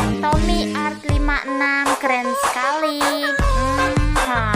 Tommy Art 56 keren sekali. Nah.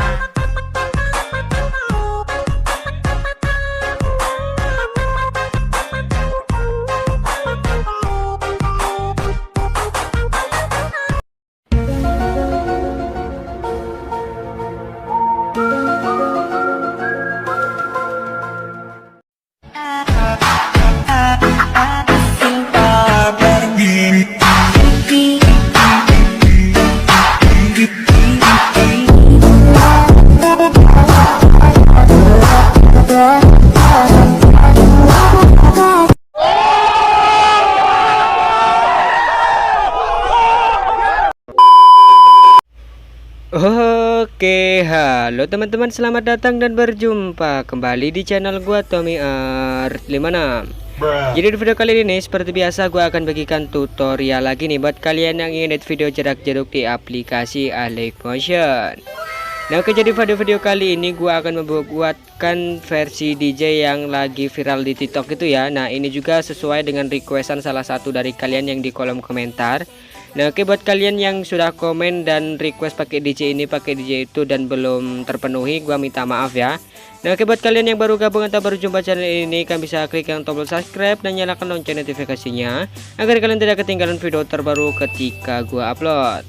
Oke, halo teman-teman, selamat datang dan berjumpa kembali di channel gua Tommy Art 56. Jadi di video kali ini seperti biasa gua akan bagikan tutorial lagi nih buat kalian yang ingin edit video jarak jauh di aplikasi Motion. Nah, oke, jadi pada video kali ini gua akan membuatkan versi DJ yang lagi viral di TikTok itu ya. Nah, ini juga sesuai dengan requestan salah satu dari kalian yang di kolom komentar. Nah, oke, buat kalian yang sudah komen dan request pakai DJ ini, pakai DJ itu dan belum terpenuhi, gua minta maaf ya. Nah, oke, buat kalian yang baru gabung atau baru jumpa channel ini, kalian bisa klik yang tombol subscribe dan nyalakan lonceng notifikasinya agar kalian tidak ketinggalan video terbaru ketika gua upload.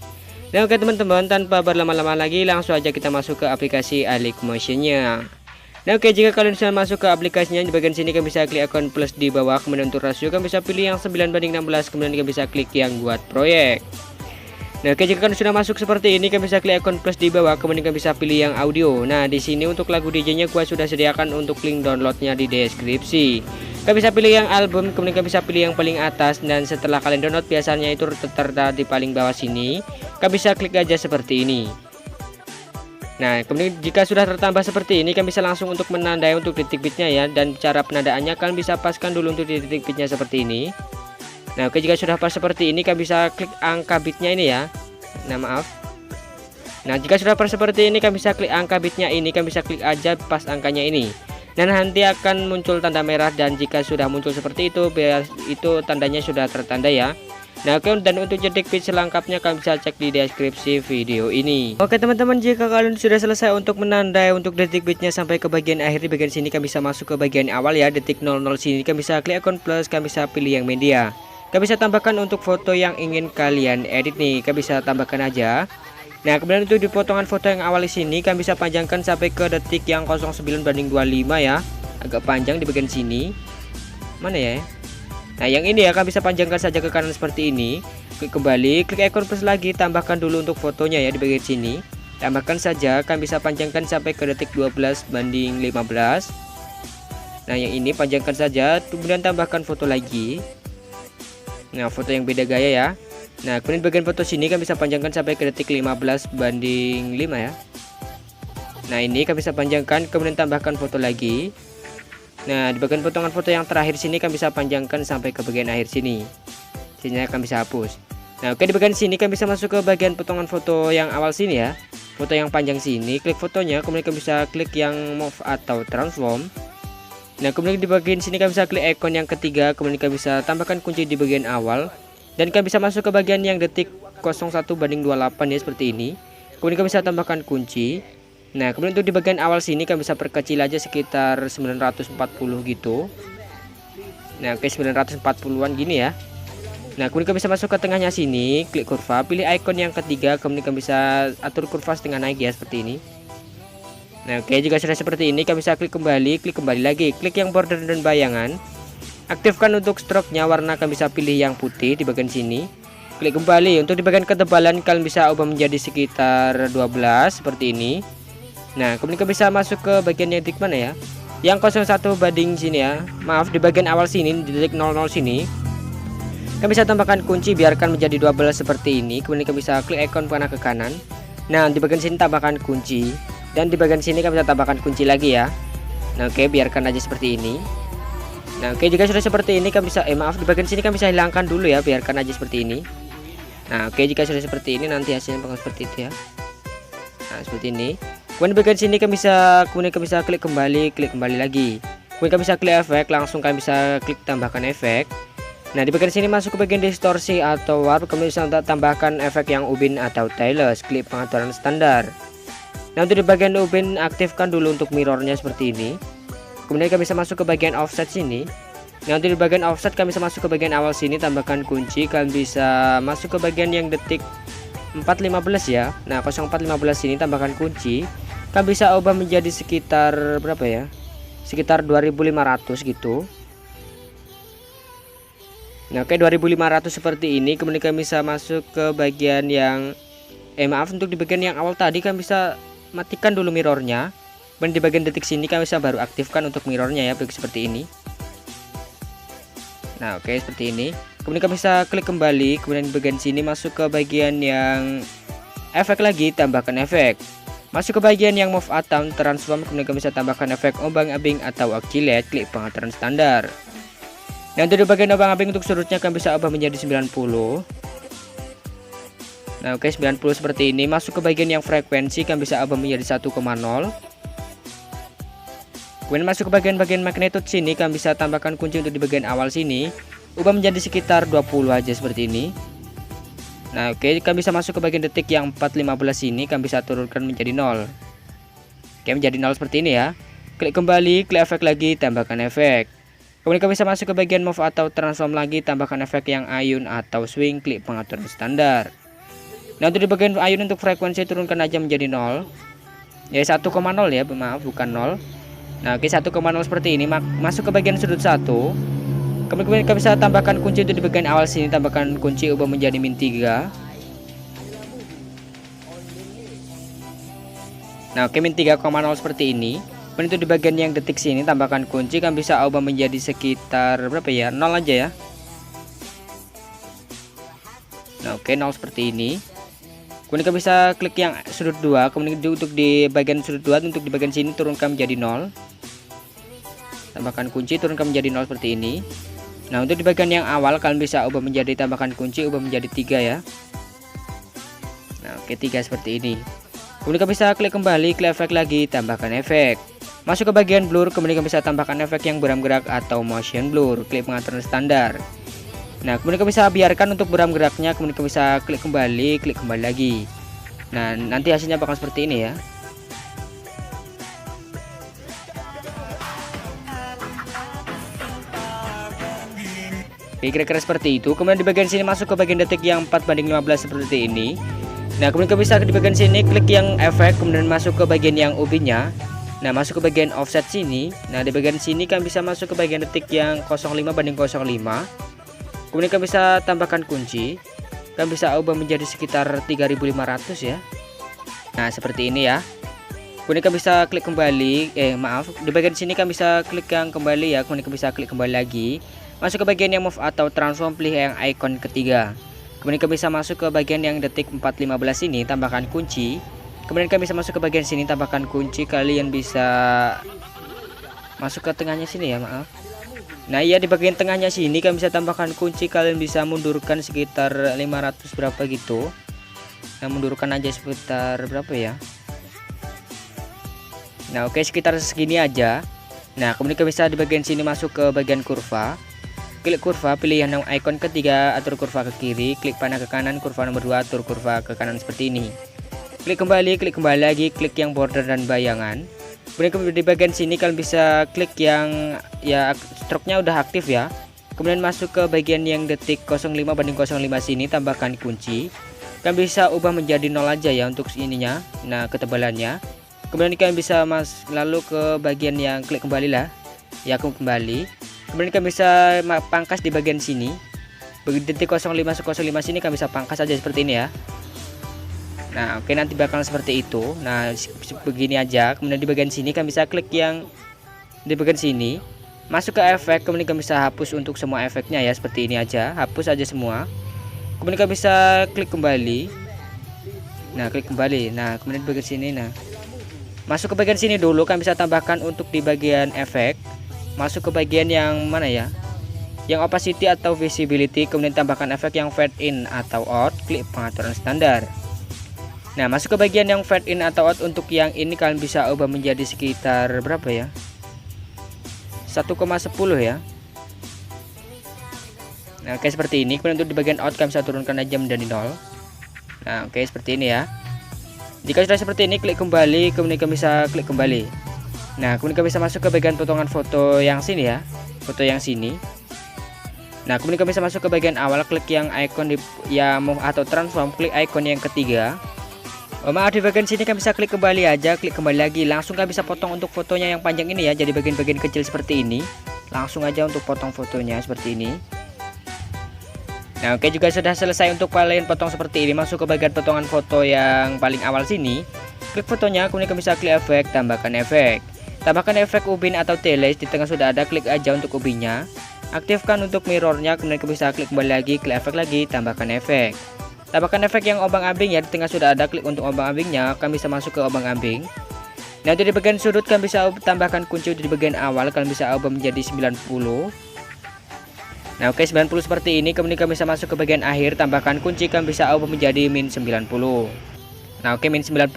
Nah, oke teman-teman, tanpa berlama-lama lagi langsung aja kita masuk ke aplikasi Motion-nya. Nah, oke, jika kalian sudah masuk ke aplikasinya, di bagian sini kalian bisa klik ikon plus di bawah, kemudian untuk rasio kalian bisa pilih yang 9:16, kemudian kalian bisa klik yang buat proyek. Nah, oke, jika kalian sudah masuk seperti ini, kalian bisa klik ikon plus di bawah, kemudian kalian bisa pilih yang audio. Nah, di sini untuk lagu DJ-nya gua sudah sediakan untuk link downloadnya di deskripsi. Kalian bisa pilih yang album, kemudian kalian bisa pilih yang paling atas, dan setelah kalian download biasanya itu tertera di paling bawah sini. Kalian bisa klik aja seperti ini. Nah, kemudian jika sudah tertambah seperti ini, kalian bisa langsung untuk menandai untuk detik bitnya ya. Dan cara penandaannya kalian bisa paskan dulu untuk detik bitnya seperti ini. Nah, oke, jika sudah pas seperti ini, kalian bisa klik angka bitnya ini ya. Nah, maaf. Nah, jika sudah pas seperti ini, kalian bisa klik angka bitnya ini, kalian bisa klik aja pas angkanya ini. Dan nanti akan muncul tanda merah, dan jika sudah muncul seperti itu tandanya sudah tertanda ya. Nah, oke, dan untuk detik bit selengkapnya kalian bisa cek di deskripsi video ini. Oke teman-teman, jika kalian sudah selesai untuk menandai untuk detik bitnya sampai ke bagian akhir, di bagian sini kalian bisa masuk ke bagian awal ya, detik 00 sini kalian bisa klik ikon plus, kalian bisa pilih yang media. Kalian bisa tambahkan untuk foto yang ingin kalian edit nih, kalian bisa tambahkan aja. Nah, kemudian untuk di potongan foto yang awal di sini kalian bisa panjangkan sampai ke detik yang 09:25 ya. Agak panjang di bagian sini. Mana ya? Nah, yang ini ya kalian bisa panjangkan saja ke kanan seperti ini. Klik kembali, klik ikon plus lagi, tambahkan dulu untuk fotonya ya di bagian sini. Tambahkan saja, kalian bisa panjangkan sampai ke detik 12:15. Nah, yang ini panjangkan saja, kemudian tambahkan foto lagi. Nah, foto yang beda gaya ya. Nah, kemudian bagian foto sini kalian bisa panjangkan sampai ke detik 15:5 ya. Nah, ini kalian bisa panjangkan, kemudian tambahkan foto lagi. Nah, di bagian potongan foto yang terakhir sini kalian bisa panjangkan sampai ke bagian akhir sini. Sini kalian bisa hapus. Nah, oke, di bagian sini kalian bisa masuk ke bagian potongan foto yang awal sini ya. Foto yang panjang sini, klik fotonya, kemudian kalian bisa klik yang move atau transform. Nah, kemudian di bagian sini kalian bisa klik ikon yang ketiga, kemudian kalian bisa tambahkan kunci di bagian awal. Dan kalian bisa masuk ke bagian yang detik 01:28 ya, seperti ini. Kemudian kalian bisa tambahkan kunci. Nah, kemudian untuk di bagian awal sini kalian bisa perkecil aja sekitar 940 gitu. Nah, oke, 940-an gini ya. Nah, kemudian kalian bisa masuk ke tengahnya sini, klik kurva, pilih ikon yang ketiga, kemudian kalian bisa atur kurva setengah naik ya, seperti ini. Nah, oke, jika sudah seperti ini kalian bisa klik kembali lagi, klik yang border dan bayangan. Aktifkan untuk stroke-nya, warna kalian bisa pilih yang putih di bagian sini. Klik kembali, untuk di bagian ketebalan kalian bisa ubah menjadi sekitar 12 seperti ini. Nah, kemudian kalian bisa masuk ke bagian yang detik mana ya, yang 01 banding sini ya. Maaf, di bagian awal sini, di detik 00 sini kalian bisa tambahkan kunci, biarkan menjadi 12 seperti ini. Kemudian kalian bisa klik ikon panah ke kanan. Nah, di bagian sini tambahkan kunci, dan di bagian sini kalian bisa tambahkan kunci lagi ya. Nah, oke, biarkan aja seperti ini. Nah, oke, jika sudah seperti ini kalian bisa maaf, di bagian sini kalian bisa hilangkan dulu ya, biarkan aja seperti ini. Nah, oke, jika sudah seperti ini nanti hasilnya bakal seperti itu ya. Nah, seperti ini. Kemudian bagian sini kemudian kalian bisa klik kembali lagi. Kemudian kalian bisa klik efek, langsung kalian bisa klik tambahkan efek. Nah, di bagian sini masuk ke bagian distorsi atau warp, kemudian bisa untuk tambahkan efek yang ubin atau tailless, klik pengaturan standar. Nah, untuk di bagian ubin aktifkan dulu untuk mirrornya seperti ini. Kemudian kami bisa masuk ke bagian offset sini. Nah, untuk di bagian offset kami bisa masuk ke bagian awal sini, tambahkan kunci. Kalian bisa masuk ke bagian yang detik 4.15 ya. Nah, 04.15 sini tambahkan kunci. Kalian bisa ubah menjadi sekitar berapa ya? Sekitar 2500 gitu. Nah, oke, 2500 seperti ini. Kemudian kalian bisa masuk ke bagian yang maaf, untuk di bagian yang awal tadi kalian bisa matikan dulu mirrornya. Dan di bagian detik sini kalian bisa baru aktifkan untuk mirrornya ya, seperti ini. Nah, oke, seperti ini. Kemudian kalian bisa klik kembali. Kemudian di bagian sini masuk ke bagian yang efek lagi, tambahkan efek. Masuk ke bagian yang move atau transform. Kemudian kalian bisa tambahkan efek ombang-ambing atau oscillate, klik pengaturan standar. Nah, untuk di bagian ombang-ambing untuk sudutnya kalian bisa ubah menjadi 90. Nah, oke, 90 seperti ini. Masuk ke bagian yang frekuensi kalian bisa ubah menjadi 1,0. Kemudian masuk ke bagian magnitude sini kalian bisa tambahkan kunci untuk di bagian awal sini. Ubah menjadi sekitar 20 aja seperti ini. Nah, oke, kalian bisa masuk ke bagian detik yang 4.15 ini, kalian bisa turunkan menjadi 0. Oke, menjadi 0 seperti ini ya. Klik kembali, klik efek lagi, tambahkan efek. Kemudian kalian bisa masuk ke bagian move atau transform lagi, tambahkan efek yang ayun atau swing, klik pengaturan standar. Nah, untuk di bagian ayun untuk frekuensi turunkan aja menjadi 0. Ya, 1,0 ya, maaf, bukan 0. Nah, oke, 1,0 seperti ini. Masuk ke bagian sudut 1. Kemudian kalian bisa tambahkan kunci untuk di bagian awal sini, tambahkan kunci ubah menjadi -3. Nah, oke, -3,0 seperti ini. Kemudian itu di bagian yang detik sini tambahkan kunci, kan bisa ubah menjadi sekitar berapa ya? 0 aja ya. Nah, oke, 0 seperti ini. Kemudian kita bisa klik yang sudut 2. Kemudian untuk di bagian sudut 2, untuk di bagian sini turunkan menjadi 0. Tambahkan kunci, turunkan menjadi 0 seperti ini. Nah, untuk di bagian yang awal kalian bisa ubah menjadi, tambahkan kunci, ubah menjadi 3 ya. Nah, oke, 3 seperti ini. Kemudian kalian bisa klik kembali, klik efek lagi, tambahkan efek. Masuk ke bagian blur, kemudian kalian bisa tambahkan efek yang buram gerak atau motion blur, klik pengaturan standar. Nah, kemudian kalian bisa biarkan untuk buram geraknya, kemudian kalian bisa klik kembali lagi. Nah, nanti hasilnya bakal seperti ini ya. Oke, kira-kira seperti itu. Kemudian di bagian sini masuk ke bagian detik yang 4:15 seperti ini. Nah, kemudian kalian bisa di bagian sini klik yang efek, kemudian masuk ke bagian yang ubinnya. Nah, masuk ke bagian offset sini. Nah, di bagian sini kalian bisa masuk ke bagian detik yang 0,5/0,5. Kemudian kalian bisa tambahkan kunci. Kalian bisa ubah menjadi sekitar 3.500 ya. Nah, seperti ini ya. Kemudian kalian bisa klik kembali. Di bagian sini kalian bisa klik yang kembali ya. Kemudian kalian bisa klik kembali lagi. Masuk ke bagian yang move atau transform, pilih yang icon ketiga. Kemudian kalian bisa masuk ke bagian yang detik 4:15 ini, tambahkan kunci. Kemudian kalian bisa masuk ke bagian sini, tambahkan kunci. Kalian bisa masuk ke tengahnya sini ya, maaf. Nah, iya, di bagian tengahnya sini kalian bisa tambahkan kunci. Kalian bisa mundurkan sekitar 500 berapa gitu. Nah, mundurkan aja sekitar berapa ya. Nah, oke, sekitar segini aja. Nah, kemudian kalian bisa di bagian sini masuk ke bagian kurva. Klik kurva, pilih yang icon ketiga, atur kurva ke kiri, klik panah ke kanan, kurva nomor 2, atur kurva ke kanan seperti ini. Klik kembali lagi, klik yang border dan bayangan. Kemudian di bagian sini kalian bisa klik yang ya stroke-nya udah aktif ya. Kemudian masuk ke bagian yang detik 0,5/0,5 sini, tambahkan kunci. Kalian bisa ubah menjadi 0 aja ya untuk ininya. Nah, ketebalannya. Kemudian kalian bisa lalu ke bagian yang klik kembali lah. Ya, kembali. Kemudian kalian bisa pangkas di bagian sini. Begitu detik 0,5/0,5 sini kalian bisa pangkas aja seperti ini ya. Nah, oke, nanti bakal seperti itu. Nah, begini aja. Kemudian di bagian sini kalian bisa klik yang di bagian sini, masuk ke efek. Kemudian kalian bisa hapus untuk semua efeknya ya, seperti ini aja. Hapus aja semua. Kemudian kalian bisa klik kembali. Nah, klik kembali. Nah, kemudian di bagian sini, nah, masuk ke bagian sini dulu. Kalian bisa tambahkan untuk di bagian efek. Masuk ke bagian yang mana ya, yang opacity atau visibility. Kemudian tambahkan efek yang fade in atau out, klik pengaturan standar. Nah, masuk ke bagian yang fade in atau out. Untuk yang ini kalian bisa ubah menjadi sekitar berapa ya, 1,10 ya. Nah, oke seperti ini. Kemudian untuk di bagian out kalian bisa turunkan aja menjadi 0. Nah, oke seperti ini ya. Jika sudah seperti ini, klik kembali, kemudian kalian bisa klik kembali. Nah, kemudian kalian bisa masuk ke bagian potongan foto yang sini ya. Foto yang sini. Nah, kemudian kalian bisa masuk ke bagian awal, klik yang icon yang move atau transform, klik icon yang ketiga. Oh, maaf, di bagian sini kalian bisa klik kembali aja, klik kembali lagi. Langsung kalian bisa potong untuk fotonya yang panjang ini ya, jadi bagian-bagian kecil seperti ini. Langsung aja untuk potong fotonya seperti ini. Nah, oke, juga sudah selesai untuk kalian potong seperti ini. Masuk ke bagian potongan foto yang paling awal sini. Klik fotonya, kemudian kalian bisa klik efek, tambahkan efek. Tambahkan efek ubin atau teles, di tengah sudah ada, klik aja untuk ubinnya. Aktifkan untuk mirrornya, kemudian kalian bisa klik kembali lagi, klik efek lagi, tambahkan efek. Tambahkan efek yang obang-ambing ya, di tengah sudah ada, klik untuk obang-ambingnya, kalian bisa masuk ke obang-ambing. Nah, untuk di bagian sudut kalian bisa tambahkan kunci, untuk di bagian awal kalian bisa ubah menjadi 90. Nah, oke, 90 seperti ini. Kemudian kalian bisa masuk ke bagian akhir, tambahkan kunci, kalian bisa ubah menjadi min 90. Nah, oke, min 90,0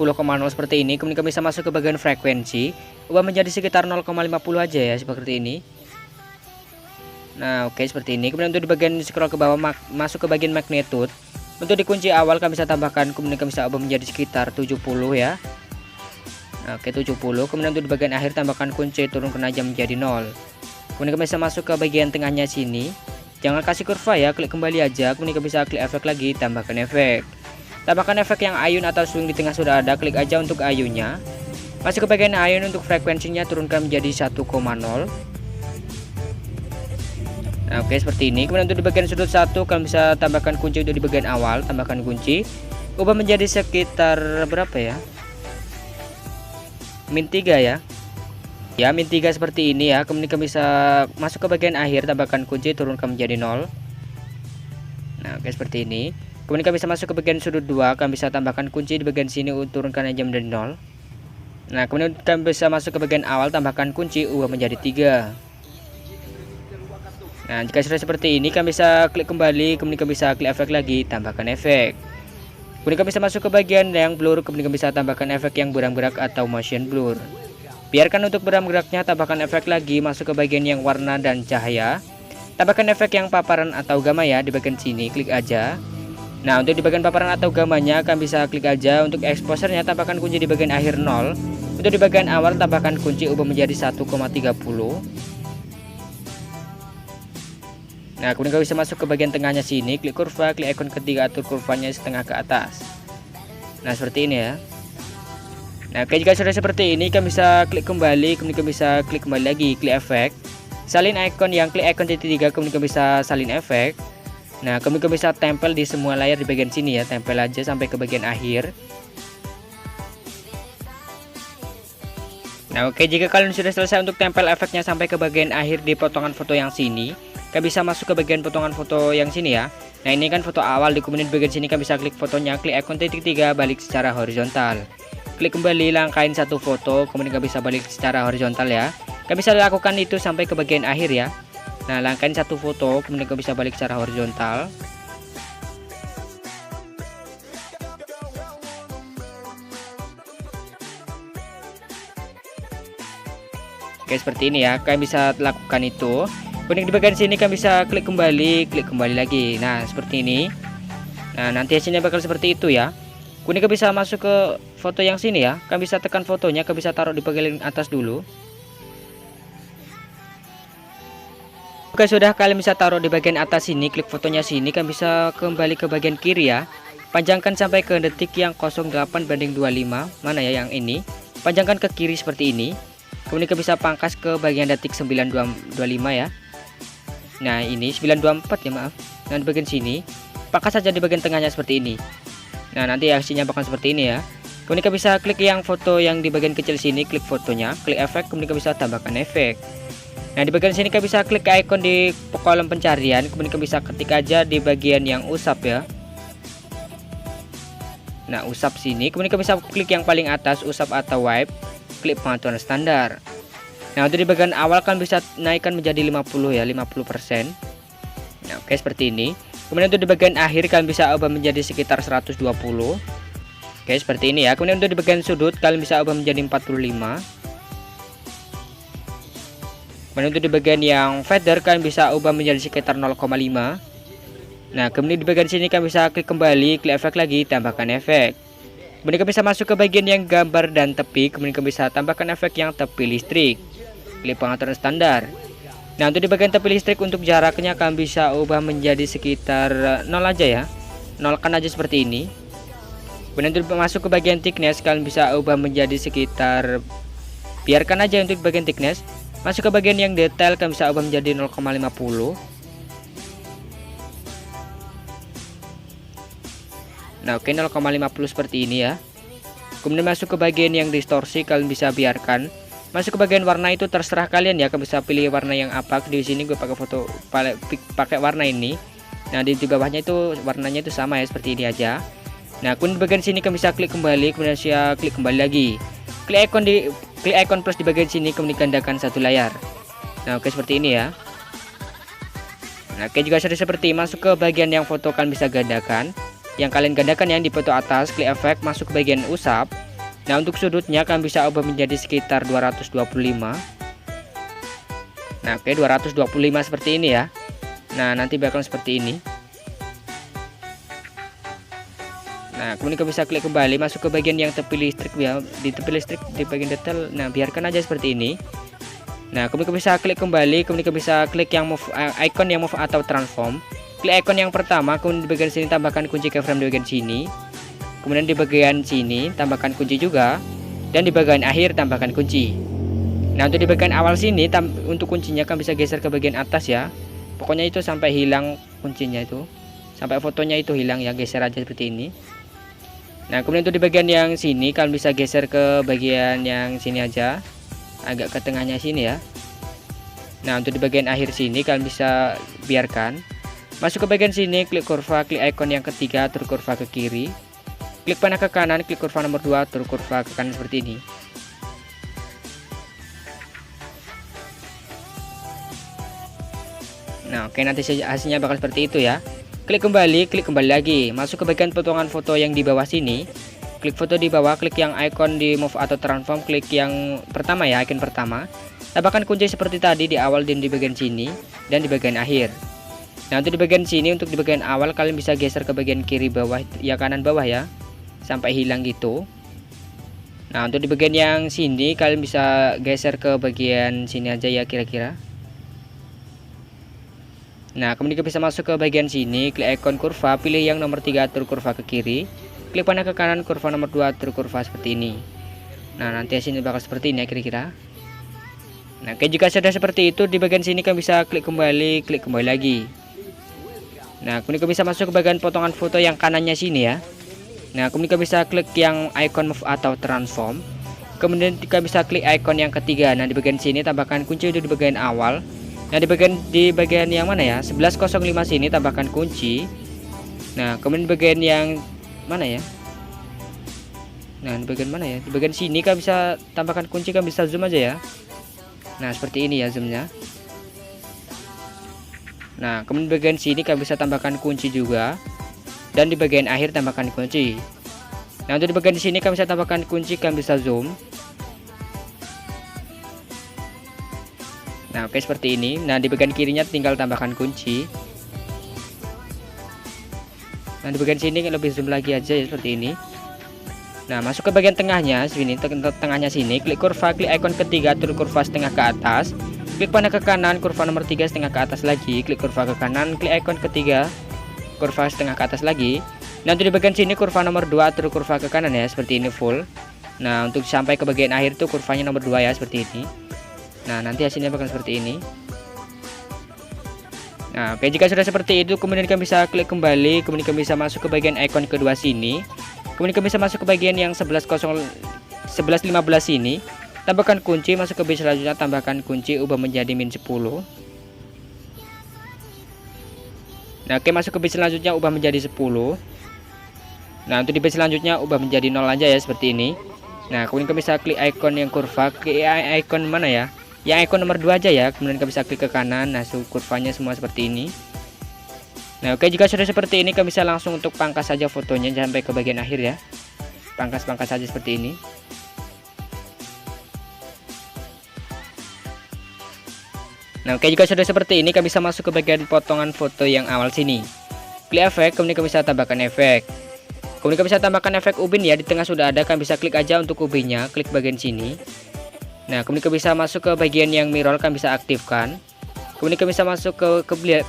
seperti ini. Kemudian kalian bisa masuk ke bagian frekuensi, ubah menjadi sekitar 0,50 aja ya, seperti ini. Nah, oke, seperti ini. Kemudian untuk di bagian scroll ke bawah, masuk ke bagian magnitude. Untuk di kunci awal kalian bisa tambahkan, kemudian kalian bisa ubah menjadi sekitar 70 ya. Nah, oke, 70. Kemudian untuk di bagian akhir tambahkan kunci, turunkan aja menjadi 0. Kemudian kalian bisa masuk ke bagian tengahnya sini. Jangan kasih kurva ya, klik kembali aja, kemudian kalian bisa klik efek lagi, tambahkan efek. Tambahkan efek yang ayun atau swing, di tengah sudah ada, klik aja untuk ayunnya. Masuk ke bagian ayun, untuk frekuensinya turunkan menjadi 1,0. Nah, oke, seperti ini. Kemudian untuk di bagian sudut 1 kalian bisa tambahkan kunci, untuk di bagian awal tambahkan kunci, ubah menjadi sekitar berapa ya, min 3 ya. Ya, min 3 seperti ini ya. Kemudian kalian bisa masuk ke bagian akhir, tambahkan kunci, turunkan menjadi 0. Nah, oke, seperti ini. Kemudian kalian bisa masuk ke bagian sudut 2, kalian bisa tambahkan kunci di bagian sini, turunkan aja menjadi 0. Nah, kemudian kalian bisa masuk ke bagian awal, tambahkan kunci, ubah menjadi 3. Nah, jika sudah seperti ini, kalian bisa klik kembali, kemudian kalian bisa klik efek lagi, tambahkan efek. Kemudian kalian bisa masuk ke bagian yang blur, kemudian kalian bisa tambahkan efek yang beram-gerak atau motion blur. Biarkan untuk beram-geraknya, tambahkan efek lagi, masuk ke bagian yang warna dan cahaya. Tambahkan efek yang paparan atau gamma ya, di bagian sini, klik aja. Nah, untuk di bagian paparan atau gamanya, kalian bisa klik aja. Untuk exposernya, tambahkan kunci di bagian akhir 0. Untuk di bagian awal, tambahkan kunci, ubah menjadi 1,30. Nah, kemudian kalian bisa masuk ke bagian tengahnya sini, klik kurva, klik ikon ketiga, atur kurvanya setengah ke atas. Nah, seperti ini ya. Nah, oke, jika sudah seperti ini, kalian bisa klik kembali, kemudian kalian bisa klik kembali lagi, klik efek, salin icon yang klik icon titik 3, kemudian kalian bisa salin efek. Nah, kemudian kalian bisa tempel di semua layar di bagian sini ya, tempel aja sampai ke bagian akhir. Nah, oke, jika kalian sudah selesai untuk tempel efeknya sampai ke bagian akhir di potongan foto yang sini, kalian bisa masuk ke bagian potongan foto yang sini ya. Nah, ini kan foto awal, di kemudian bagian sini kalian bisa klik fotonya, klik icon titik 3, balik secara horizontal. Klik kembali, langkain satu foto, kemudian kalian bisa balik secara horizontal ya. Kalian bisa lakukan itu sampai ke bagian akhir ya. Nah, langkain satu foto, kemudian kalian bisa balik secara horizontal. Oke, seperti ini ya, kalian bisa lakukan itu. Kemudian di bagian sini kalian bisa klik kembali lagi. Nah, seperti ini. Nah, nanti hasilnya bakal seperti itu ya. Kemudian kalian bisa masuk ke foto yang sini ya. Kalian bisa tekan fotonya, kalian bisa taruh di bagian atas dulu. Oke, sudah, kalian bisa taruh di bagian atas sini, klik fotonya sini, kalian bisa kembali ke bagian kiri ya. Panjangkan sampai ke detik yang 08:25. Mana ya yang ini? Panjangkan ke kiri seperti ini. Kemudian kalian bisa pangkas ke bagian detik 9:25 ya. Nah, ini 9:24 ya, maaf. Nah, di bagian sini pangkas saja di bagian tengahnya seperti ini. Nah, nanti hasilnya bakal seperti ini ya. Kemudian kalian bisa klik yang foto yang di bagian kecil sini, klik fotonya, klik efek, kemudian kalian bisa tambahkan efek. Nah, di bagian sini kalian bisa klik icon di kolom pencarian, kemudian kalian bisa ketik aja di bagian yang usap ya. Nah, usap sini, kemudian kalian bisa klik yang paling atas, usap atau wipe, klik pengaturan standar. Nah, untuk di bagian awal kalian bisa naikkan menjadi 50 ya, 50%. Nah, oke, seperti ini. Kemudian untuk di bagian akhir kalian bisa ubah menjadi sekitar 120. Oke, seperti ini ya. Kemudian untuk di bagian sudut kalian bisa ubah menjadi 45. Kemudian untuk di bagian yang feather kalian bisa ubah menjadi sekitar 0,5. Nah, kemudian di bagian sini kalian bisa klik kembali, klik efek lagi, tambahkan efek. Kemudian kalian bisa masuk ke bagian yang gambar dan tepi, kemudian kalian bisa tambahkan efek yang tepi listrik. Klik pengaturan standar. Nah, untuk di bagian tepi listrik untuk jaraknya kalian bisa ubah menjadi sekitar 0 aja ya. 0 kan aja seperti ini. Kemudian untuk masuk ke bagian thickness kalian bisa ubah menjadi sekitar, biarkan aja untuk bagian thickness. Masuk ke bagian yang detail kalian bisa ubah menjadi 0,50. Nah, oke, 0,50 seperti ini ya. Kemudian masuk ke bagian yang distorsi kalian bisa biarkan. Masuk ke bagian warna itu terserah kalian ya, kalian bisa pilih warna yang apa. Di sini gue pakai pakai warna ini. Nah, di bawahnya itu warnanya itu sama ya, seperti ini aja. Nah, kemudian di bagian sini kalian bisa klik kembali, kemudian saya klik kembali lagi. Klik icon plus di bagian sini, kemudian gandakan satu layar. Nah, oke, seperti ini ya. Nah, oke, juga sudah seperti masuk ke bagian yang foto kalian bisa gandakan. Yang kalian gandakan yang di foto atas, klik efek, masuk ke bagian usap. Nah, untuk sudutnya kalian bisa ubah menjadi sekitar 225. Nah, oke, 225 seperti ini ya. Nah, nanti bakal seperti ini. Nah, kemudian kalian bisa klik kembali, masuk ke bagian yang tepi listrik ya. Di tepi listrik di bagian detail, nah biarkan aja seperti ini. Nah, kemudian kalian bisa klik kembali, kemudian kalian bisa klik yang move, icon yang move atau transform. Klik icon yang pertama, kemudian di bagian sini tambahkan kunci keyframe di bagian sini. Kemudian di bagian sini tambahkan kunci juga, dan di bagian akhir tambahkan kunci. Nah, untuk di bagian awal sini untuk kuncinya kan bisa geser ke bagian atas ya. Pokoknya itu sampai hilang kuncinya itu, sampai fotonya itu hilang ya, geser aja seperti ini. Nah, kemudian untuk di bagian yang sini kalian bisa geser ke bagian yang sini aja, agak ke tengahnya sini ya. Nah, untuk di bagian akhir sini kalian bisa biarkan. Masuk ke bagian sini, klik kurva, klik icon yang ketiga, atur kurva ke kiri. Klik panah ke kanan, klik kurva nomor 2, atur kurva ke kanan seperti ini. Nah, oke, nanti hasilnya bakal seperti itu ya. Klik kembali lagi. Masuk ke bagian potongan foto yang di bawah sini. Klik foto di bawah, klik yang icon di move atau transform, klik yang pertama ya, icon pertama. Tambahkan kunci seperti tadi di awal dan di bagian sini dan di bagian akhir. Nah, untuk di bagian sini, untuk di bagian awal kalian bisa geser ke bagian kiri bawah ya, kanan bawah ya, sampai hilang gitu. Nah, untuk di bagian yang sini kalian bisa geser ke bagian sini aja ya kira-kira. Nah, kemudian kita bisa masuk ke bagian sini, klik icon kurva, pilih yang nomor 3, atur kurva ke kiri. Klik panah ke kanan, kurva nomor 2, atur kurva seperti ini. Nah, nanti hasilnya bakal seperti ini ya kira-kira. Nah, oke, jika sudah seperti itu, di bagian sini kalian bisa klik kembali lagi. Nah, kemudian kita bisa masuk ke bagian potongan foto yang kanannya sini ya. Nah, kemudian kita bisa klik yang icon move atau transform. Kemudian kita bisa klik icon yang ketiga. Nah, di bagian sini tambahkan kunci di bagian awal. Nah, di bagian yang mana ya? 1105 sini tambahkan kunci. Nah, kemudian di bagian yang mana ya? Nah, di bagian mana ya? Di bagian sini kan bisa tambahkan kunci, kan bisa zoom aja ya. Nah, seperti ini ya zoomnya. Nah, kemudian di bagian sini kan bisa tambahkan kunci juga, dan di bagian akhir tambahkan kunci. Nah, untuk di bagian sini kan bisa tambahkan kunci, kan bisa zoom. Nah, oke, seperti ini. Nah, di bagian kirinya tinggal tambahkan kunci. Nah, di bagian sini lebih zoom lagi aja ya, seperti ini. Nah, masuk ke bagian tengahnya sini, tengahnya sini, klik kurva, klik icon ketiga, atur kurva setengah ke atas. Klik panah ke kanan, kurva nomor 3 setengah ke atas lagi, klik kurva ke kanan, klik icon ketiga, kurva setengah ke atas lagi. Nah, untuk di bagian sini kurva nomor 2, atur kurva ke kanan ya, seperti ini full. Nah, untuk sampai ke bagian akhir tuh kurvanya nomor 2 ya, seperti ini. Nah, nanti hasilnya bakal seperti ini. Nah, oke, jika sudah seperti itu, kemudian kalian bisa klik kembali, kemudian kalian bisa masuk ke bagian icon kedua sini. Kemudian kalian bisa masuk ke bagian yang 1115 sini. Tambahkan kunci, masuk ke bit selanjutnya, tambahkan kunci, ubah menjadi -10. Nah, oke, masuk ke bit selanjutnya, ubah menjadi 10. Nah, untuk di bit selanjutnya ubah menjadi 0 aja ya, seperti ini. Nah, kemudian kalian bisa klik icon yang kurva, klik icon mana ya? Yang icon nomor 2 aja ya, kemudian kalian bisa klik ke kanan. Nah, kurvanya semua seperti ini. Nah, oke, jika sudah seperti ini kalian bisa langsung untuk pangkas saja fotonya sampai ke bagian akhir ya. Pangkas saja seperti ini. Nah, oke, jika sudah seperti ini kalian bisa masuk ke bagian potongan foto yang awal sini. klik efek, kemudian kalian bisa tambahkan efek. Kemudian kalian bisa tambahkan efek ubin ya, di tengah sudah ada, kalian bisa klik aja untuk ubinnya, klik bagian sini. Nah, kemudian kalian bisa masuk ke bagian yang mirror, kalian bisa aktifkan. Kemudian kalian bisa masuk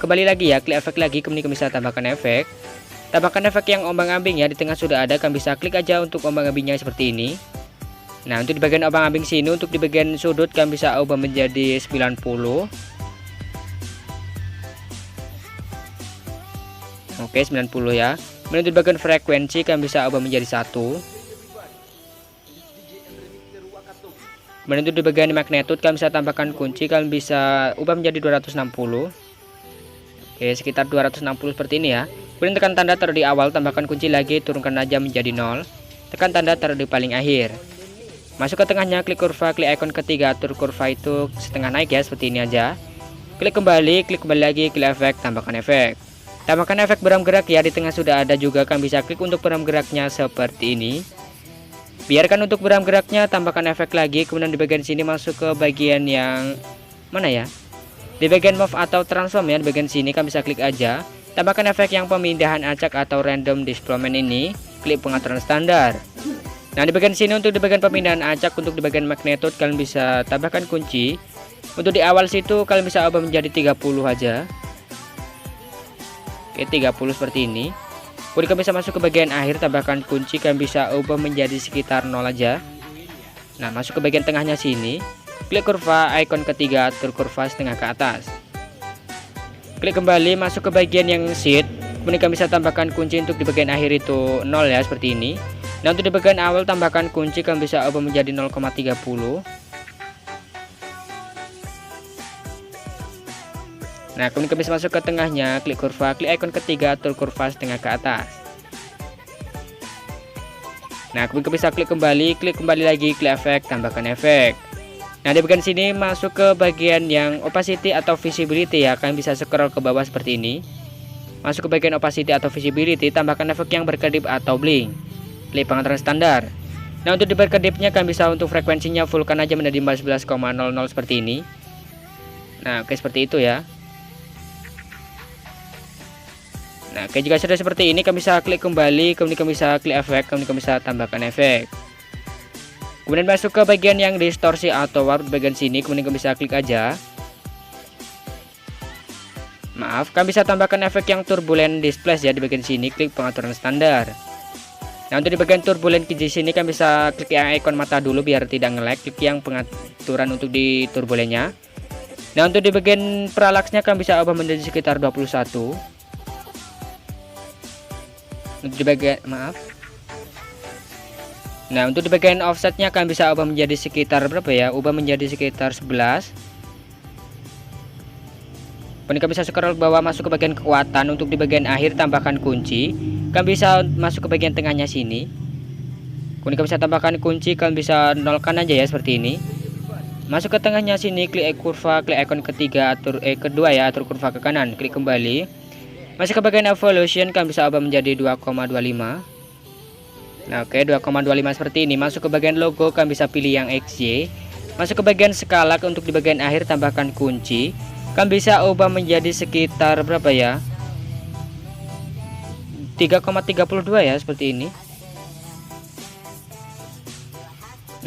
kembali lagi ya, klik efek lagi, kemudian kalian bisa tambahkan efek. Tambahkan efek yang ombang-ambing ya, di tengah sudah ada, kalian bisa klik aja untuk ombang-ambingnya seperti ini. Nah, untuk di bagian ombang-ambing sini, untuk di bagian sudut kalian bisa ubah menjadi 90. Oke, 90 ya. Kemudian untuk di bagian frekuensi kalian bisa ubah menjadi 1. Kemudian untuk di bagian magnitude kalian bisa tambahkan kunci, kalian bisa ubah menjadi 260. Oke, sekitar 260 seperti ini ya. Kemudian tekan tanda taruh di awal, tambahkan kunci lagi, turunkan aja menjadi 0. Tekan tanda taruh di paling akhir. Masuk ke tengahnya, klik kurva, klik ikon ketiga, atur kurva itu setengah naik ya, seperti ini aja. Klik kembali lagi, klik efek, tambahkan efek. Tambahkan efek beram gerak ya, di tengah sudah ada juga, kalian bisa klik untuk beram geraknya seperti ini. Biarkan untuk beram geraknya, tambahkan efek lagi, kemudian di bagian sini masuk ke bagian yang mana ya? Di bagian move atau transform ya, di bagian sini kalian bisa klik aja. Tambahkan efek yang pemindahan acak atau random displacement ini, klik pengaturan standar. Nah, di bagian sini untuk di bagian pemindahan acak, untuk di bagian magnitude kalian bisa tambahkan kunci. Untuk di awal situ kalian bisa ubah menjadi 30 aja. Oke, 30 seperti ini. Kemudian kalian bisa masuk ke bagian akhir, tambahkan kunci, kalian bisa ubah menjadi sekitar 0 aja. Nah, masuk ke bagian tengahnya sini. Klik kurva, ikon ketiga, atur kurva setengah ke atas. Klik kembali, masuk ke bagian yang sheet. Kemudian kalian bisa tambahkan kunci, untuk di bagian akhir itu 0 ya, seperti ini. Nah, untuk di bagian awal tambahkan kunci, kalian bisa ubah menjadi 0,30. Nah, kemudian kalian bisa masuk ke tengahnya, klik kurva, klik ikon ketiga, atur kurva setengah ke atas. Nah, kemudian kalian bisa klik kembali lagi, klik efek, tambahkan efek. Nah, di bagian sini masuk ke bagian yang opacity atau visibility ya, kalian bisa scroll ke bawah seperti ini. Masuk ke bagian opacity atau visibility, tambahkan efek yang berkedip atau blink. Klik pengaturan standar. Nah, untuk di berkedipnya kalian bisa untuk frekuensinya fullkan aja menjadi 14,00 seperti ini. Nah, oke, seperti itu ya. Nah, oke, jika sudah seperti ini kalian bisa klik kembali, kemudian kalian bisa klik efek, kemudian kalian bisa tambahkan efek. Kemudian masuk ke bagian yang distorsi atau warp, bagian sini, kemudian kalian bisa klik aja. Maaf, kalian bisa tambahkan efek yang turbulent displace ya, di bagian sini, klik pengaturan standar. Nah, untuk di bagian turbulent di sini kalian bisa klik yang ikon mata dulu biar tidak nge-lag, klik yang pengaturan untuk di turbulennya. Nah, untuk di bagian parallaxnya kalian bisa ubah menjadi sekitar 21. Untuk di bagian Nah, untuk di bagian offsetnya kalian bisa ubah menjadi sekitar berapa ya? Ubah menjadi sekitar 11. Kemudian kalian bisa scroll ke bawah, masuk ke bagian kekuatan, untuk di bagian akhir tambahkan kunci. Kalian bisa masuk ke bagian tengahnya sini. Kemudian kalian bisa tambahkan kunci, kalian bisa nolkan aja ya, seperti ini. Masuk ke tengahnya sini, klik kurva, klik ikon ketiga, kedua ya, atur kurva ke kanan, klik kembali. Masuk ke bagian evolution, kalian bisa ubah menjadi 2,25. Nah, oke, 2,25 seperti ini. Masuk ke bagian logo, kalian bisa pilih yang XY. Masuk ke bagian skala, untuk di bagian akhir tambahkan kunci. Kalian bisa ubah menjadi sekitar berapa ya? 3,32 ya, seperti ini.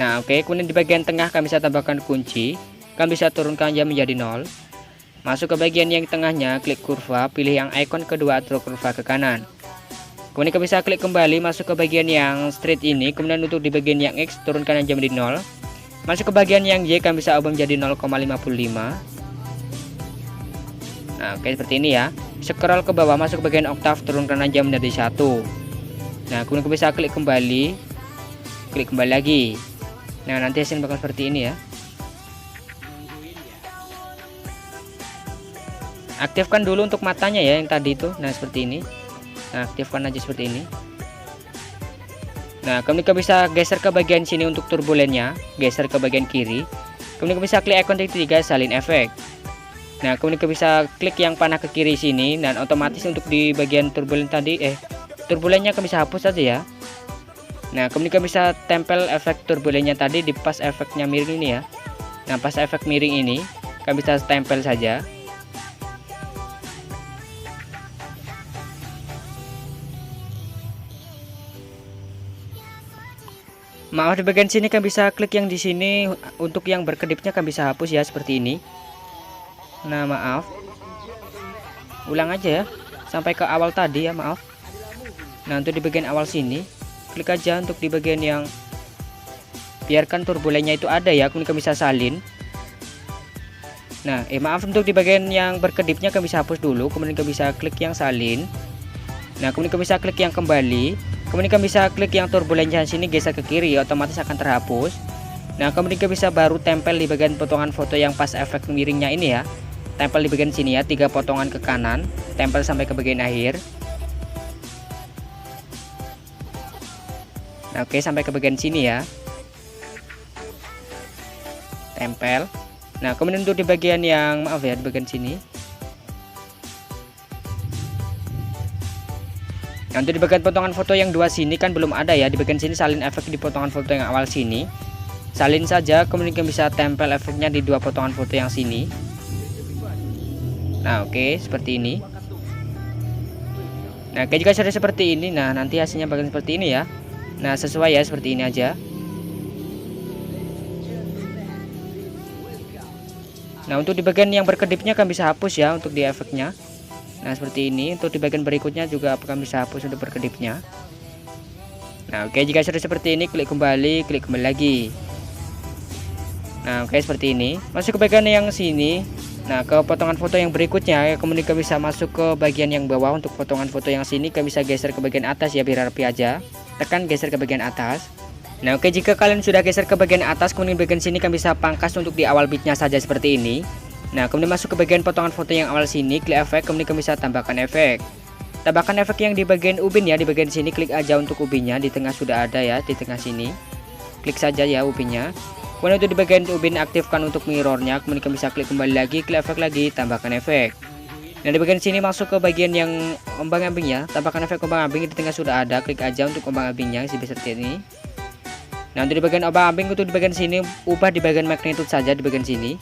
Nah, oke, kemudian di bagian tengah kalian bisa tambahkan kunci. Kalian bisa turunkan aja menjadi 0. Masuk ke bagian yang tengahnya, klik kurva, pilih yang ikon kedua, atur kurva ke kanan. Kemudian kalian bisa klik kembali, masuk ke bagian yang straight ini. Kemudian untuk di bagian yang X, turunkan aja menjadi 0. Masuk ke bagian yang Y, kalian bisa ubah menjadi 0,55. Nah, oke, seperti ini ya. Scroll ke bawah, masuk ke bagian oktav, turunkan aja menjadi 1. Nah, kemudian kalian bisa klik kembali lagi. Nah, nanti hasilnya bakal seperti ini ya. Aktifkan dulu untuk matanya ya, yang tadi itu. Nah, seperti ini. Nah, aktifkan aja seperti ini. Nah, kemudian bisa geser ke bagian sini untuk turbulennya, geser ke bagian kiri. Kemudian bisa klik ikon titik 3 salin efek. Nah, kemudian bisa klik yang panah ke kiri sini, dan otomatis untuk di bagian turbulen tadi turbulennya bisa hapus saja ya. Nah, kemudian bisa tempel efek turbulennya tadi di pas efeknya miring ini ya. Nah, pas efek miring ini kalian bisa tempel saja. Maaf, di bagian sini kan bisa klik yang di sini, untuk yang berkedipnya kan bisa hapus ya seperti ini. Nah, maaf. Ulang aja ya sampai ke awal tadi ya, maaf. Nah, untuk di bagian awal sini klik aja untuk di bagian yang biarkan turbulennya itu ada ya, kemudian bisa salin. Nah, maaf, untuk di bagian yang berkedipnya kan bisa hapus dulu, kemudian bisa klik yang salin. Nah, kemudian bisa klik yang kembali, kemudian bisa klik yang turbulennya sini geser ke kiri, otomatis akan terhapus. Nah, kemudian bisa baru tempel di bagian potongan foto yang pas efek miringnya ini ya. Tempel di bagian sini ya, 3 potongan ke kanan, tempel sampai ke bagian akhir. Nah, oke, sampai ke bagian sini ya. Tempel. Nah, kemudian untuk di bagian yang maaf ya, di bagian sini. Nah, untuk di bagian potongan foto yang 2 sini kan belum ada ya. Di bagian sini salin efek di potongan foto yang awal sini. Salin saja, kemudian bisa tempel efeknya di 2 potongan foto yang sini. Nah, oke, seperti ini. Nah, jika sudah seperti ini, nah nanti hasilnya bakal seperti ini ya. Nah, sesuai ya, seperti ini aja. Nah, untuk di bagian yang berkedipnya kan bisa hapus ya untuk di efeknya. Nah, seperti ini. Untuk di bagian berikutnya juga akan bisa hapus untuk berkedipnya. Nah, oke, jika sudah seperti ini, klik kembali lagi. Nah, oke, seperti ini. Masuk ke bagian yang sini. Nah, ke potongan foto yang berikutnya, kemudian bisa masuk ke bagian yang bawah. Untuk potongan foto yang sini kan bisa geser ke bagian atas ya, biar rapi aja. Tekan geser ke bagian atas. Nah, oke, jika kalian sudah geser ke bagian atas, kemudian bagian sini kan bisa pangkas untuk di awal bitnya saja seperti ini. Nah, kemudian masuk ke bagian potongan foto yang awal sini, klik efek, kemudian bisa tambahkan efek. Tambahkan efek yang di bagian ubin ya, di bagian sini klik aja untuk ubinnya, di tengah sudah ada ya, di tengah sini. Klik saja ya ubinnya. Kemudian untuk di bagian ubin aktifkan untuk mirrornya, kemudian bisa klik kembali lagi, klik efek lagi, tambahkan efek. Nah, di bagian sini masuk ke bagian yang ombang-ambing ya, tambahkan efek ombang-ambing, di tengah sudah ada, klik aja untuk ombang-ambingnya seperti ini. Nah, untuk di bagian ombang-ambing, untuk di bagian sini ubah di bagian magnitude saja di bagian sini.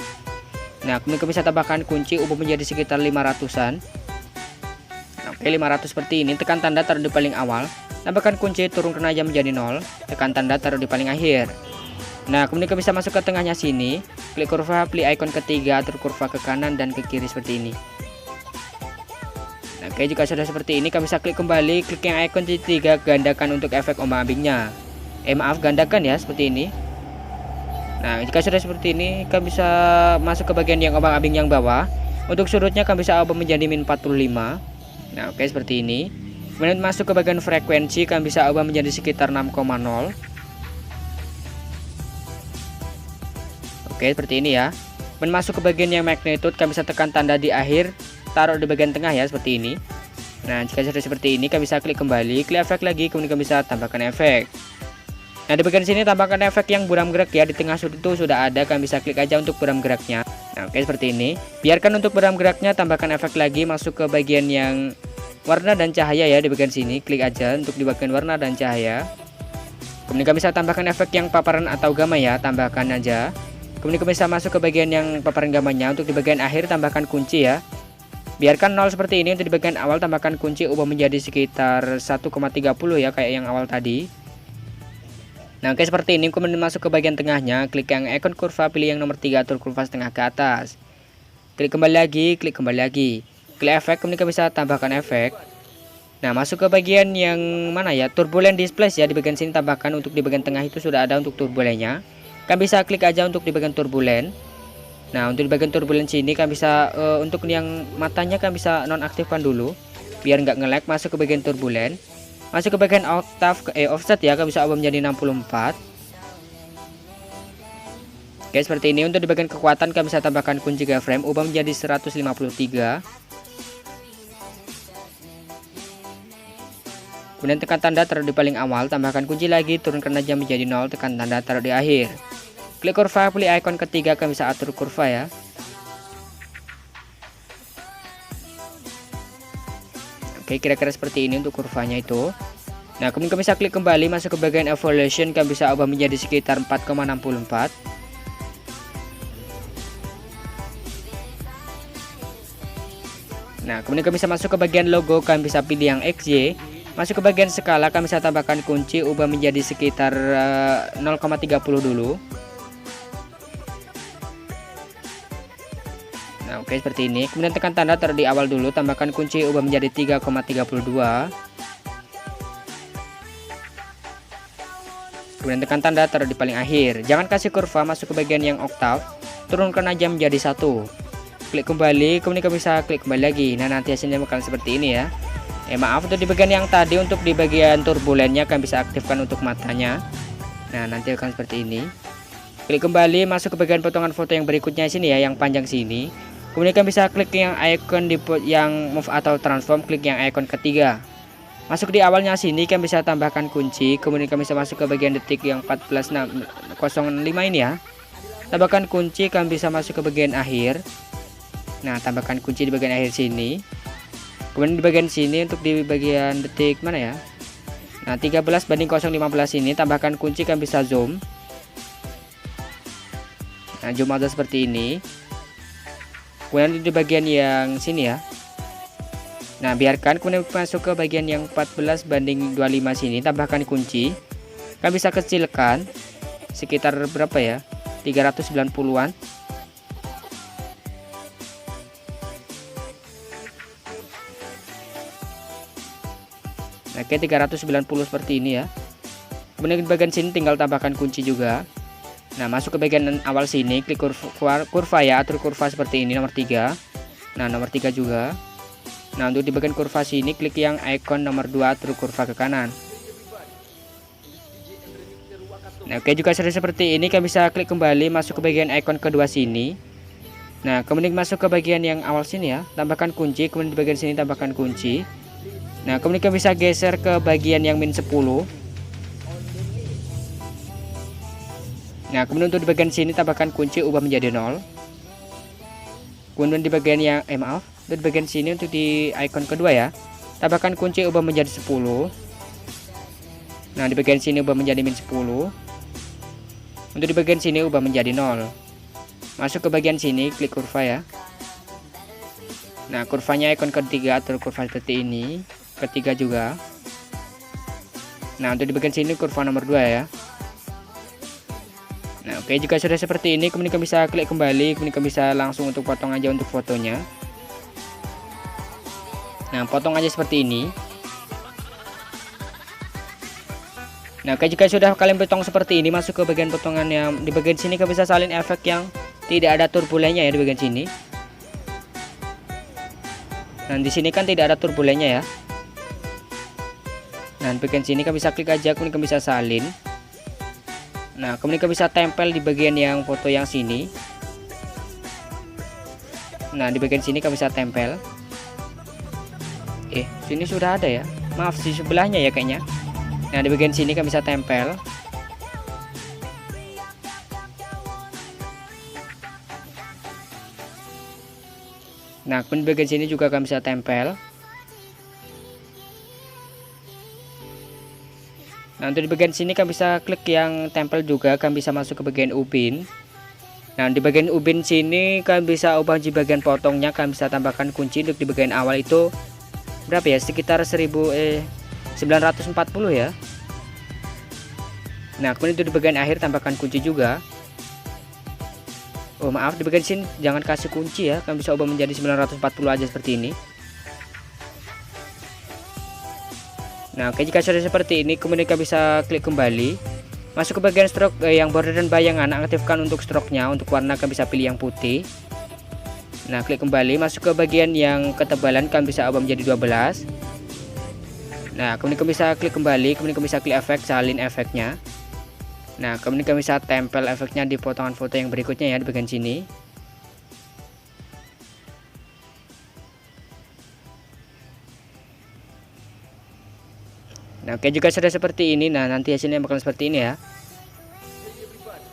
Nah, kemudian bisa tambahkan kunci, ubah menjadi sekitar 500-an. Oke, 500 seperti ini. Tekan tanda taruh di paling awal. Tambahkan kunci, turunkan aja menjadi 0. Tekan tanda taruh di paling akhir. Nah, kemudian bisa masuk ke tengahnya sini. Klik kurva, pilih icon ketiga, atur kurva ke kanan dan ke kiri seperti ini. Nah, oke, jika sudah seperti ini, bisa klik kembali, klik yang icon ketiga, gandakan untuk efek ombang-ambingnya. Maaf, gandakan ya seperti ini. Nah, jika sudah seperti ini, bisa masuk ke bagian yang ombang-ambing yang bawah. Untuk sudutnya bisa ubah menjadi min 45. Nah, oke, seperti ini. Kemudian masuk ke bagian frekuensi, bisa ubah menjadi sekitar 6,0. Oke, seperti ini ya. Kemudian masuk ke bagian yang magnitude, bisa tekan tanda di akhir, taruh di bagian tengah ya, seperti ini. Nah, jika sudah seperti ini, bisa klik kembali, klik efek lagi, kemudian bisa tambahkan efek. Nah, di bagian sini tambahkan efek yang buram gerak ya, di tengah sudut itu sudah ada, bisa klik aja untuk buram geraknya. Nah, oke, seperti ini. Biarkan untuk buram geraknya, tambahkan efek lagi, masuk ke bagian yang warna dan cahaya ya, di bagian sini klik aja untuk di bagian warna dan cahaya. Kemudian bisa tambahkan efek yang paparan atau gamma ya, tambahkan aja. Kemudian bisa masuk ke bagian yang paparan gamanya, untuk di bagian akhir tambahkan kunci ya. Biarkan 0 seperti ini, untuk di bagian awal tambahkan kunci, ubah menjadi sekitar 1,30 ya, kayak yang awal tadi. Nah, oke, seperti ini. Kemudian masuk ke bagian tengahnya, klik yang icon kurva, pilih yang nomor 3, atur kurva setengah ke atas. Klik kembali lagi, klik kembali lagi. Klik efek, kemudian bisa tambahkan efek. Nah, masuk ke bagian yang mana ya, turbulent display ya, di bagian sini tambahkan untuk di bagian tengah itu sudah ada untuk turbulennya. Bisa klik aja untuk di bagian turbulent. Nah, untuk di bagian turbulent sini bisa untuk yang matanya bisa nonaktifkan dulu biar nggak nge-lag. Masuk ke bagian turbulent. Masuk ke bagian offset ya, bisa ubah menjadi 64. Oke, seperti ini. Untuk di bagian kekuatan bisa tambahkan kunci keyframe, ubah menjadi 153. Kemudian tekan tanda taruh di paling awal, tambahkan kunci lagi, turunkan aja menjadi 0, tekan tanda taruh di akhir. Klik kurva, pilih icon ketiga, bisa atur kurva ya. Oke, kira-kira seperti ini untuk kurvanya itu. Nah, kemudian bisa klik kembali, masuk ke bagian evolution, bisa ubah menjadi sekitar 4,64. Nah, kemudian bisa masuk ke bagian logo, bisa pilih yang XY. Masuk ke bagian skala, kami bisa tambahkan kunci, ubah menjadi sekitar 0,30 dulu. Nah, oke, seperti ini. Kemudian tekan tanda taruh di awal dulu, tambahkan kunci, ubah menjadi 3,32. Kemudian tekan tanda taruh di paling akhir. Jangan kasih kurva, masuk ke bagian yang oktav, turunkan aja menjadi 1. Klik kembali, kemudian kami bisa klik kembali lagi. Nah, nanti hasilnya bakal seperti ini ya. Maaf, untuk di bagian yang tadi, untuk di bagian turbulennya kami bisa aktifkan untuk matanya. Nah, nanti akan seperti ini. Klik kembali, masuk ke bagian potongan foto yang berikutnya sini ya, yang panjang sini. Kemudian kami bisa klik yang icon di yang move atau transform, klik yang icon ketiga. Masuk di awalnya sini, kami bisa tambahkan kunci. Kemudian kami bisa masuk ke bagian detik yang 14.05 ini ya. Tambahkan kunci, kami bisa masuk ke bagian akhir. Nah, tambahkan kunci di bagian akhir sini. Kemudian di bagian sini untuk di bagian detik mana ya? Nah, 13/015 ini tambahkan kunci, kami bisa zoom. Nah, zoom ada seperti ini. Kemudian di bagian yang sini ya. Nah, biarkan, kemudian masuk ke bagian yang 14/25 sini, tambahkan kunci. Kami bisa kecilkan sekitar berapa ya? 390-an. Oke, 390 seperti ini ya. Kemudian di bagian sini tinggal tambahkan kunci juga. Nah, masuk ke bagian awal sini, klik kurva ya, atur kurva seperti ini nomor 3. Nah, nomor 3 juga. Nah, untuk di bagian kurva sini, klik yang icon nomor 2, atur kurva ke kanan. Nah, oke, juga sudah seperti ini, kami bisa klik kembali, masuk ke bagian icon kedua sini. Nah, kemudian masuk ke bagian yang awal sini ya, tambahkan kunci, kemudian di bagian sini tambahkan kunci. Nah, kemudian kita bisa geser ke bagian yang min 10. Nah, kemudian untuk di bagian sini tambahkan kunci, ubah menjadi 0. Kemudian di bagian yang maaf, di bagian sini untuk di icon kedua ya, tambahkan kunci, ubah menjadi 10. Nah, di bagian sini ubah menjadi min 10. Untuk di bagian sini ubah menjadi 0. Masuk ke bagian sini, klik kurva ya. Nah, kurvanya icon ketiga, atur kurva seperti ini. Ketiga juga. Nah, untuk di bagian sini kurva nomor 2 ya. Nah, oke, jika sudah seperti ini, kemudian kita bisa klik kembali, kemudian kita bisa langsung untuk potong aja untuk fotonya. Nah, potong aja seperti ini. Nah, oke, jika sudah kalian potong seperti ini, masuk ke bagian potongan yang di bagian sini, kita bisa salin efek yang tidak ada turbulennya ya di bagian sini. Nah, di sini kan tidak ada turbulennya ya. Nah, di bagian sini kami bisa klik aja, kemudian kami bisa salin. Nah, kemudian kami bisa tempel di bagian yang foto yang sini. Nah, di bagian sini kami bisa tempel. Sini sudah ada ya. Maaf, di sebelahnya ya kayaknya. Nah, di bagian sini kami bisa tempel. Nah, kemudian di bagian sini juga kami bisa tempel. Nah, untuk di bagian sini kami bisa klik yang tempel juga, kami bisa masuk ke bagian ubin. Nah, di bagian ubin sini kami bisa ubah di bagian potongnya, kami bisa tambahkan kunci. Untuk di bagian awal itu berapa ya? Sekitar 940 ya. Nah, kemudian untuk di bagian akhir tambahkan kunci juga. Oh, maaf, di bagian sini jangan kasih kunci ya, kami bisa ubah menjadi 940 aja seperti ini. Nah, oke, jika sudah seperti ini, kemudian kita bisa klik kembali, masuk ke bagian stroke yang border dan bayangan, aktifkan untuk stroke-nya. Untuk warna kami bisa pilih yang putih. Nah, klik kembali, masuk ke bagian yang ketebalan, kami bisa ubah menjadi 12. Nah, kemudian kami bisa klik kembali, kemudian kami bisa klik efek, salin efeknya. Nah, kemudian kami bisa tempel efeknya di potongan foto yang berikutnya ya, di bagian sini. Nah, oke, juga sudah seperti ini. Nah, nanti hasilnya bakal seperti ini ya.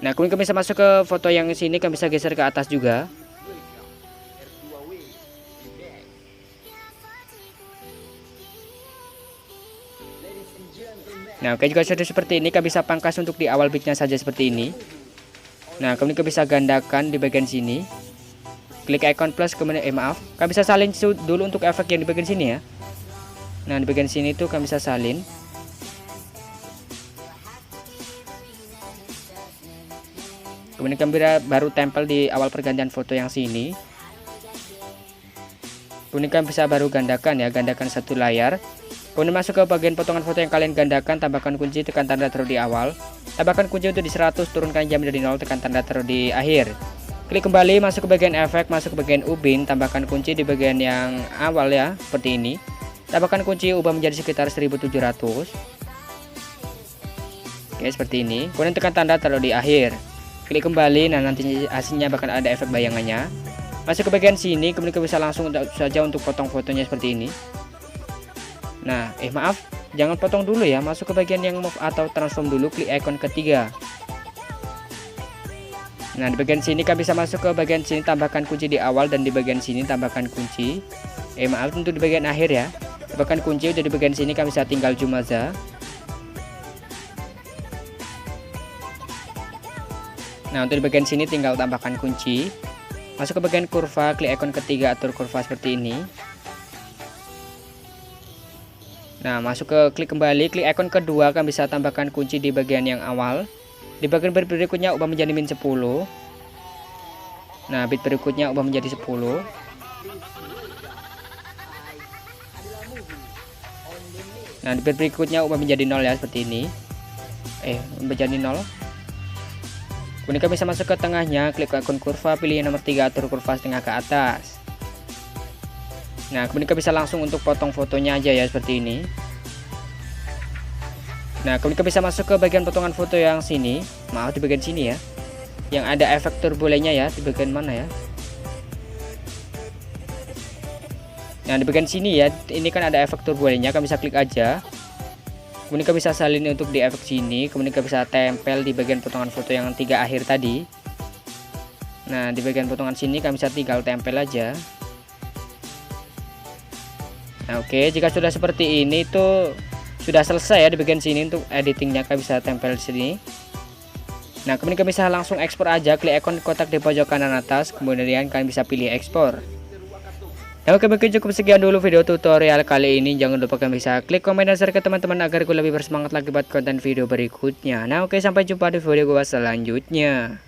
Nah, kemudian kami bisa masuk ke foto yang sini, kami bisa geser ke atas juga. Nah, oke, juga sudah seperti ini, kami bisa pangkas untuk di awal pic-nya saja seperti ini. Nah, kemudian kami bisa gandakan di bagian sini. Klik icon plus, kemudian maaf, kami bisa salin dulu untuk efek yang di bagian sini ya. Nah, di bagian sini tuh kalian bisa salin. Kemudian kalian baru tempel di awal pergantian foto yang sini. Kemudian kalian bisa baru gandakan ya, gandakan satu layar. Kemudian masuk ke bagian potongan foto yang kalian gandakan, tambahkan kunci, tekan tanda taruh di awal. Tambahkan kunci untuk di 100, turunkan jam dari 0, tekan tanda taruh di akhir. Klik kembali, masuk ke bagian efek, masuk ke bagian ubin, tambahkan kunci di bagian yang awal ya, seperti ini. Tambahkan kunci, ubah menjadi sekitar 1700. Oke, seperti ini. Kemudian tekan tanda taruh di akhir. Klik kembali, nah nanti hasilnya bakal ada efek bayangannya. Masuk ke bagian sini, kemudian bisa langsung saja untuk potong fotonya seperti ini. Nah, maaf, jangan potong dulu ya. Masuk ke bagian yang move atau transform dulu, klik icon ketiga. Nah, di bagian sini kalian bisa masuk ke bagian sini, tambahkan kunci di awal, dan di bagian sini tambahkan kunci. Maaf, untuk di bagian akhir ya. Tambahkan kunci, udah di bagian sini kalian bisa tinggal zoom aja. Nah, untuk di bagian sini tinggal tambahkan kunci. Masuk ke bagian kurva, klik icon ketiga, atur kurva seperti ini. Nah, masuk ke klik kembali, klik icon kedua, kalian bisa tambahkan kunci di bagian yang awal. Di bagian berikutnya ubah menjadi min 10. Nah, bit berikutnya ubah menjadi 10. Nah, di bit berikutnya ubah menjadi 0 ya, seperti ini. Menjadi 0. Kemudian kalian bisa masuk ke tengahnya, klik icon kurva, pilih yang nomor 3, atur kurva setengah ke atas. Nah, kemudian kalian bisa langsung untuk potong fotonya aja ya, seperti ini. Nah, kemudian kalian bisa masuk ke bagian potongan foto yang sini. Maaf, di bagian sini ya, yang ada efek turbulennya ya, di bagian mana ya. Nah, di bagian sini ya, ini kan ada efek turbulennya, kalian bisa klik aja. Kemudian kalian bisa salin untuk di efek sini. Kemudian kalian bisa tempel di bagian potongan foto yang 3 akhir tadi. Nah, di bagian potongan sini kalian bisa tinggal tempel aja. Nah, oke, jika sudah seperti ini tuh sudah selesai ya di bagian sini untuk editingnya. Kalian bisa tempel di sini. Nah, kemudian kalian bisa langsung ekspor aja, klik ikon kotak di pojok kanan atas, kemudian kalian bisa pilih ekspor. Nah, oke, mungkin cukup sekian dulu video tutorial kali ini. Jangan lupa kalian bisa klik komen dan share ke teman-teman agar gue lebih bersemangat lagi buat konten video berikutnya. Nah, oke, sampai jumpa di video gue selanjutnya.